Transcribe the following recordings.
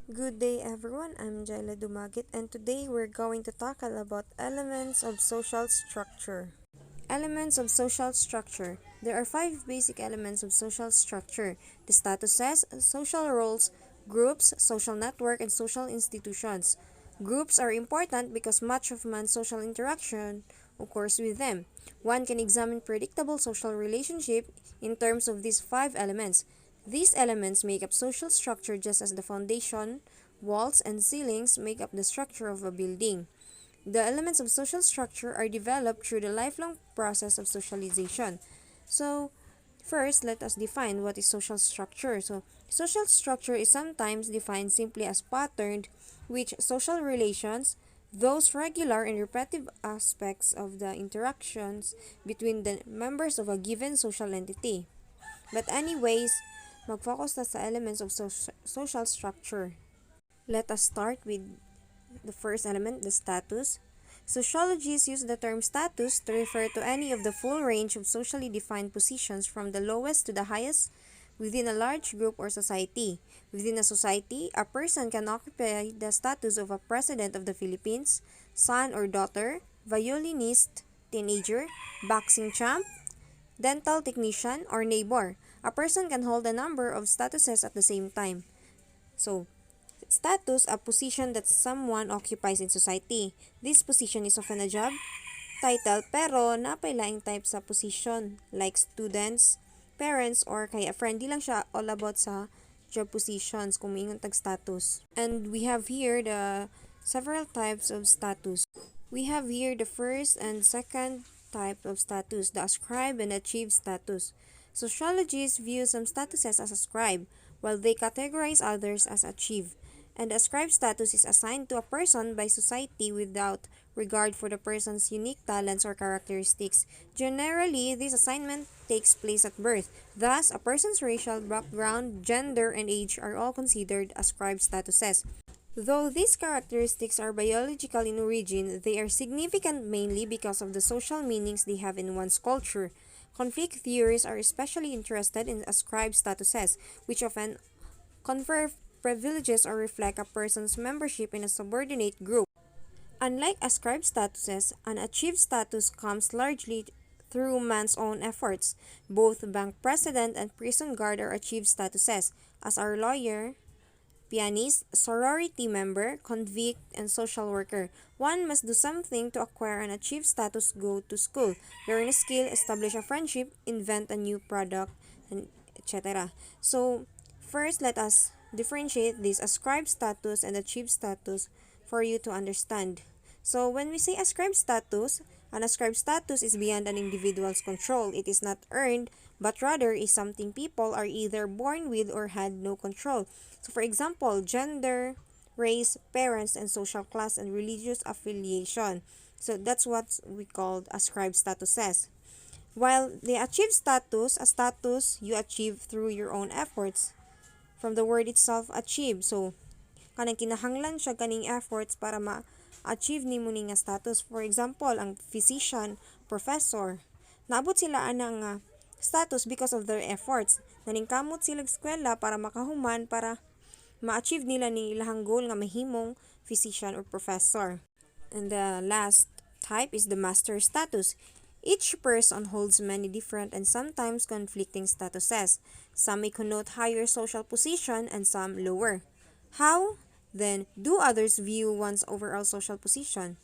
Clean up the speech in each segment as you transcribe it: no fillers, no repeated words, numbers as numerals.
Good day everyone, I'm Jaila Dumagit and today we're going to tackle about elements of social structure. Elements of social structure. There are 5 basic elements of social structure: the statuses, social roles, groups, social network, and social institutions. Groups are important because much of man's social interaction occurs with them. One can examine predictable social relationship in terms of these 5 elements. These elements make up social structure just as the foundation, walls, and ceilings make up the structure of a building. The elements of social structure are developed through the lifelong process of socialization. So, first, let us define what is social structure. So, social structure is sometimes defined simply as patterned, which social relations, those regular and repetitive aspects of the interactions between the members of a given social entity. But anyways, mag-focus na sa elements of social structure. Let us start with the first element, the status. Sociologists use the term status to refer to any of the full range of socially defined positions from the lowest to the highest within a large group or society. Within a society, a person can occupy the status of a president of the Philippines, son or daughter, violinist, teenager, boxing champ, dental technician, or neighbor. A person can hold a number of statuses at the same time. So, status, a position that someone occupies in society. This position is often a job title pero napailaing type sa position like students, parents, or kaya friend. Di lang siya all about sa job positions kung maingon tag status. And we have here the several types of status. We have here the first and second type of status, the ascribe and achieve status. Sociologists view some statuses as ascribe, while they categorize others as achieve. And ascribed status is assigned to a person by society without regard for the person's unique talents or characteristics. Generally, this assignment takes place at birth. Thus, a person's racial background, gender, and age are all considered ascribed statuses. Though these characteristics are biological in origin, they are significant mainly because of the social meanings they have in one's culture. Conflict theorists are especially interested in ascribed statuses, which often confer privileges or reflect a person's membership in a subordinate group. Unlike ascribed statuses, an achieved status comes largely through man's own efforts. Both bank president and prison guard are achieved statuses, as are lawyer, pianist, sorority member, convict, and social worker. One must do something to acquire an achieved status, go to school, learn a skill, establish a friendship, invent a new product, and etc. So, first, let us differentiate this ascribed status and achieved status for you to understand. So, when we say ascribed status, an ascribed status is beyond an individual's control. It is not earned, but rather is something people are either born with or had no control. So, for example, gender, race, parents, and social class and religious affiliation. So, that's what we call ascribed statuses. While the achieved status, a status you achieve through your own efforts. From the word itself, achieve. So, kanang kinahanglan siya kaning efforts para ma-achieve nimo ni nga status. For example, ang physician, professor, naabot sila ana nga status because of their efforts. Naningkamot sila eskwela para makahuman para ma-achieve nila ni ilahang goal nga mahimong physician or professor. And the last type is the master status. Each person holds many different and sometimes conflicting statuses. Some may connote higher social position and some lower. How, then, do others view one's overall social position?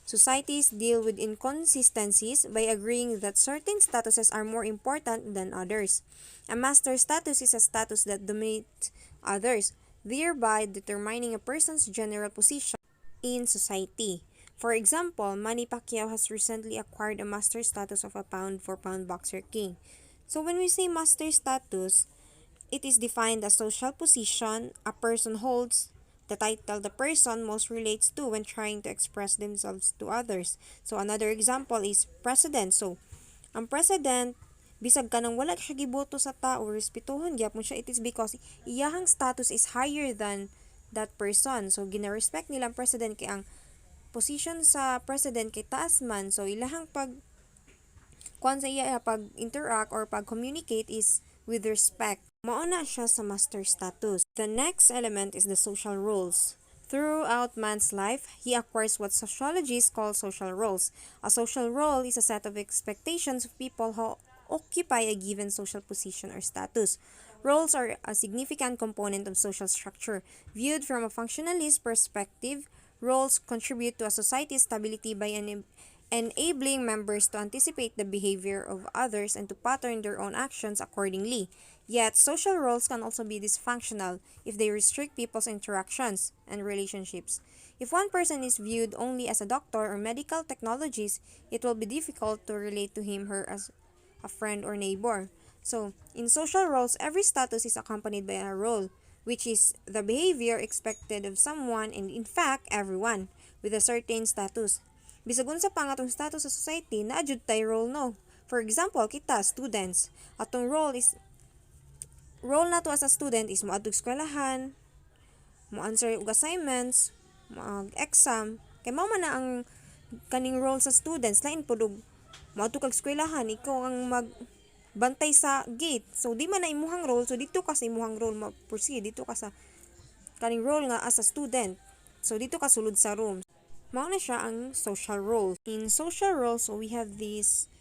Societies deal with inconsistencies by agreeing that certain statuses are more important than others. A master status is a status that dominates others, thereby determining a person's general position in society. For example, Manny Pacquiao has recently acquired a master status of a pound-for-pound boxer king. So when we say master status, it is defined as social position a person holds, the title the person most relates to when trying to express themselves to others. So another example is president. So ang president, bisag ka nang wala siya giboto sa tao, respetuhon gyapon siya, it is because iyahang status is higher than that person. So gina-respect nila ang president kay ang position sa president kay taas man. So ilahang pag sa iya pag interact or pag communicate is with respect. Mauna siya sa master status. The next element is the social roles. Throughout man's life, he acquires what sociologists call social roles. A social role is a set of expectations of people who occupy a given social position or status. Roles are a significant component of social structure. Viewed from a functionalist perspective, roles contribute to a society's stability by enabling members to anticipate the behavior of others and to pattern their own actions accordingly. Yet, social roles can also be dysfunctional if they restrict people's interactions and relationships. If one person is viewed only as a doctor or medical technologist, it will be difficult to relate to him/her as a friend or neighbor. So, in social roles, every status is accompanied by a role, which is the behavior expected of someone and in fact everyone with a certain status. Bisag unsa pa nga atong status sa society, naadjud tay role no. For example, kita students, atong role nato as a student is moadtog eskwelahan, mo answer og assignments, mag-exam. Kay mao man na ang kaning role sa students, lain pud og moadto kag eskwelahan, ikaw ang magbantay sa gate. So di man na imuhang role, so dito ka sa imuhang role ma-proceed, dito ka sa kaning role nga as a student. So dito ka sulod sa room. Mao na siya ang social role. In social roles, so we have this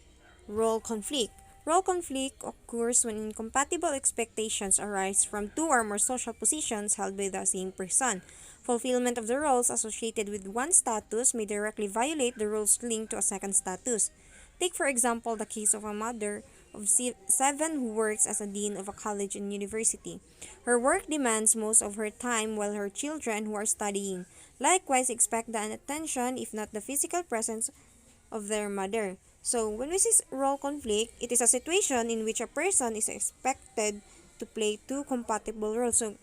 role conflict. Role conflict occurs when incompatible expectations arise from two or more social positions held by the same person. Fulfillment of the roles associated with one status may directly violate the roles linked to a second status. Take for example the case of a mother of seven who works as a dean of a college and university. Her work demands most of her time while her children who are studying likewise expect the attention if not the physical presence of their mother. So, when we see role conflict, it is a situation in which a person is expected to play two compatible roles. So,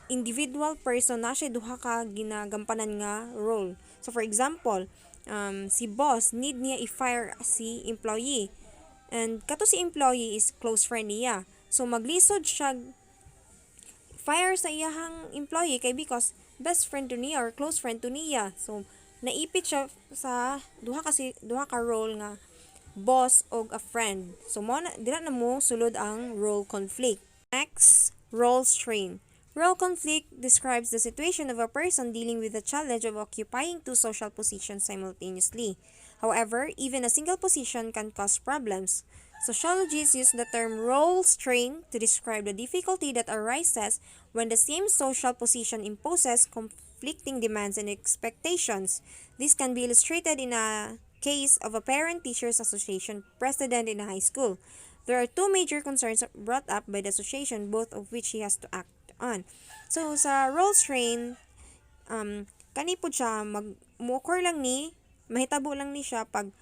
individual person na siya duha ka ginagampanan nga role. So, for example, si boss need niya i-fire si employee. And kato si employee is close friend niya. So, maglisod siya fire sa iyahang employee kay because best friend to niya or close friend to niya. So, naipit siya sa duha ka role nga boss og a friend. So mo na dira na mo sulod ang role conflict. Next, role strain. Role conflict describes the situation of a person dealing with the challenge of occupying two social positions simultaneously. However, even a single position can cause problems. Sociologists use the term role strain to describe the difficulty that arises when the same social position imposes conflicting demands and expectations. This can be illustrated in a case of a parent-teachers association president in a high school. There are two major concerns brought up by the association, both of which he has to act on. So, sa role strain, kani po siya, mag-occur lang ni, mahitabo lang ni siya pag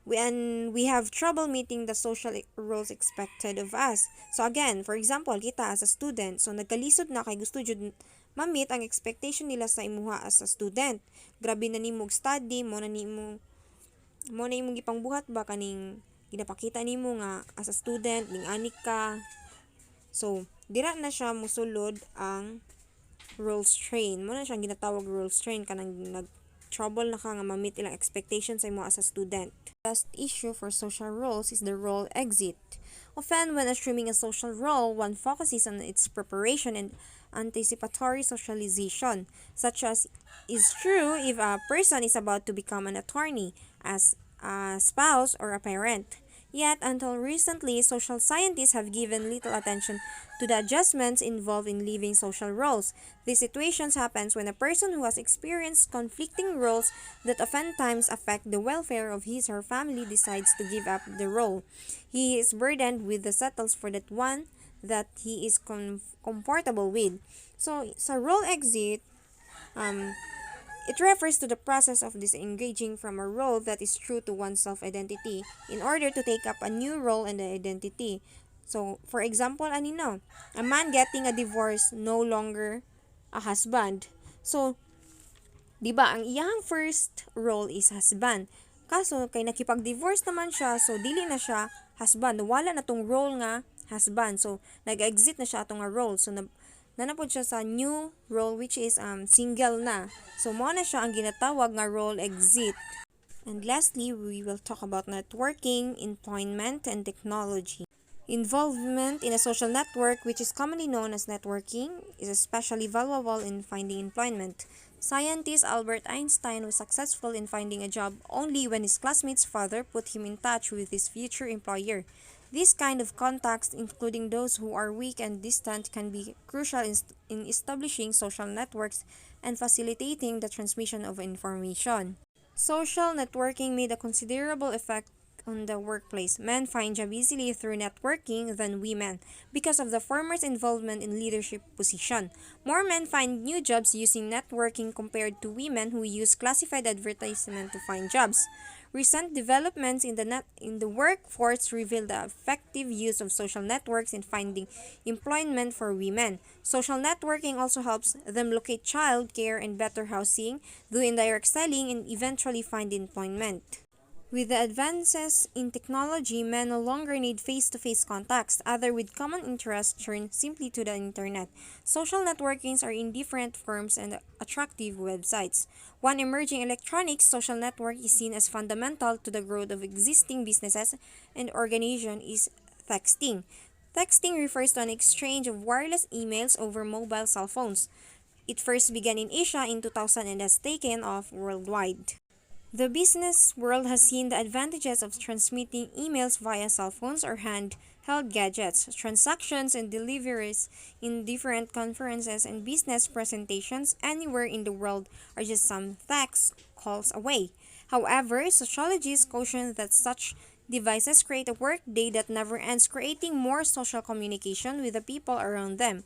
when we have trouble meeting the social roles expected of us. So again, for example, kita as a student, so nagkalisod na kay gusto jud ma-meet ang expectation nila sa imuha as a student. Grabe na nimo study, mo na imong gipangbuhat ba kaning ginapakita nimo nga as a student ning anik ka. So dira na siya mosulod ang role strain. Mo na siyang ginatawag role strain kanang trouble na ka nga ma-meet ilang expectations sa imo as a student. Last issue for social roles is the role exit. Often, when assuming a social role, one focuses on its preparation and anticipatory socialization, such as is true if a person is about to become an attorney, as a spouse, or a parent. Yet, until recently, social scientists have given little attention to the adjustments involved in living social roles. These situations happen when a person who has experienced conflicting roles that oftentimes affect the welfare of his or her family decides to give up the role. He is burdened with the settles for that one that he is comfortable with. So, sa role exit, it refers to the process of disengaging from a role that is true to one's self-identity in order to take up a new role and identity. So, for example, a man getting a divorce, no longer a husband. So, di ba, ang iyang first role is husband. Kaso, kay nakipag-divorce naman siya, so dili na siya husband. Wala na tong role nga husband. So, nag-exit na siya atong role. So, nanapod siya sa new role which is single na. So, mo na siya ang ginatawag nga role exit. And lastly, we will talk about networking, employment, and technology. Involvement in a social network, which is commonly known as networking, is especially valuable in finding employment. Scientist Albert Einstein was successful in finding a job only when his classmate's father put him in touch with his future employer. This kind of contacts, including those who are weak and distant, can be crucial in establishing social networks and facilitating the transmission of information. Social networking made a considerable effect on the workplace. Men find jobs easily through networking than women because of the former's involvement in leadership position. More men find new jobs using networking compared to women who use classified advertisement to find jobs. Recent developments in the workforce reveal the effective use of social networks in finding employment for women. Social networking also helps them locate child care and better housing, do indirect selling, and eventually find employment. With the advances in technology, men no longer need face-to-face contacts. Others with common interests turn simply to the internet. Social networkings are in different forms and attractive websites. One emerging electronic social network is seen as fundamental to the growth of existing businesses and organizations is texting. Texting refers to an exchange of wireless emails over mobile cell phones. It first began in Asia in 2000 and has taken off worldwide. The business world has seen the advantages of transmitting emails via cell phones or handheld gadgets. Transactions and deliveries in different conferences and business presentations anywhere in the world are just some text calls away. However, sociologists caution that such devices create a workday that never ends, creating more social communication with the people around them.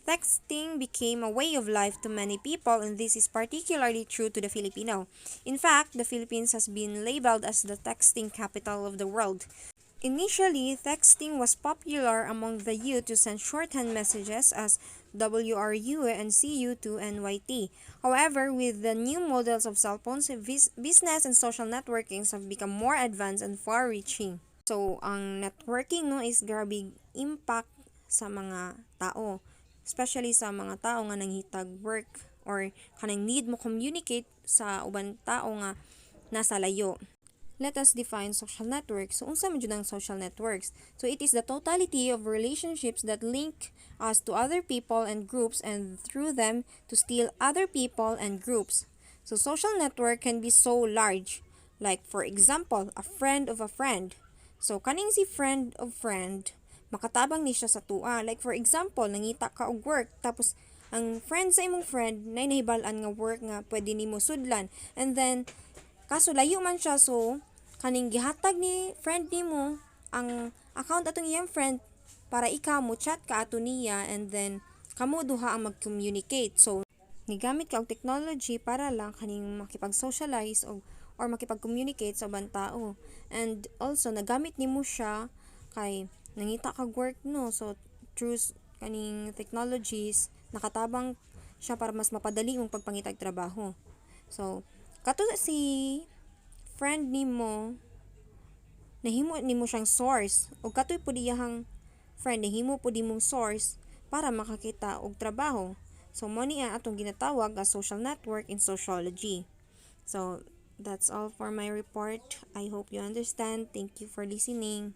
Texting became a way of life to many people, and this is particularly true to the Filipino. In fact, the Philippines has been labeled as the texting capital of the world. Initially, texting was popular among the youth to send shorthand messages as WRU and CU to NYT. However, with the new models of cell phones, business and social networkings have become more advanced and far-reaching. So, ang networking no is grabe impact sa mga tao, especially sa mga tao nga nanghitag work or kanang need mo communicate sa uban tao nga nasa layo. Let us define social networks. So, unsa man jud ang social networks? So, it is the totality of relationships that link us to other people and groups and through them to still other people and groups. So, social network can be so large. Like, for example, a friend of a friend. So, kaning si friend of friend, makatabang ni siya sa tua. Like, for example, nangita ka og work, tapos, ang friend sa imong friend, na nahibalan nga work nga pwede nimo sudlan. And then, kaso layo man siya, so kaning gihatag ni friend nimo ang account atong iyang friend para ikaw mo chat ka ato niya and then kamo duha ang mag-communicate. So nigamit ka og technology para lang kaning makipag-socialize or makipag-communicate sa ubang tao. And also nagamit nimo siya kay nangita kag work no. So through kaning technologies nakatabang siya para mas mapadali ang pagpangitag trabaho. So kato si friend nimo nahimo nimo siyang source o katoy pud iyang friend nahimo pud imong source para makakita og trabaho. So mo ni atong ginatawag as social network in sociology. So that's all for my report. I hope you understand. Thank you for listening.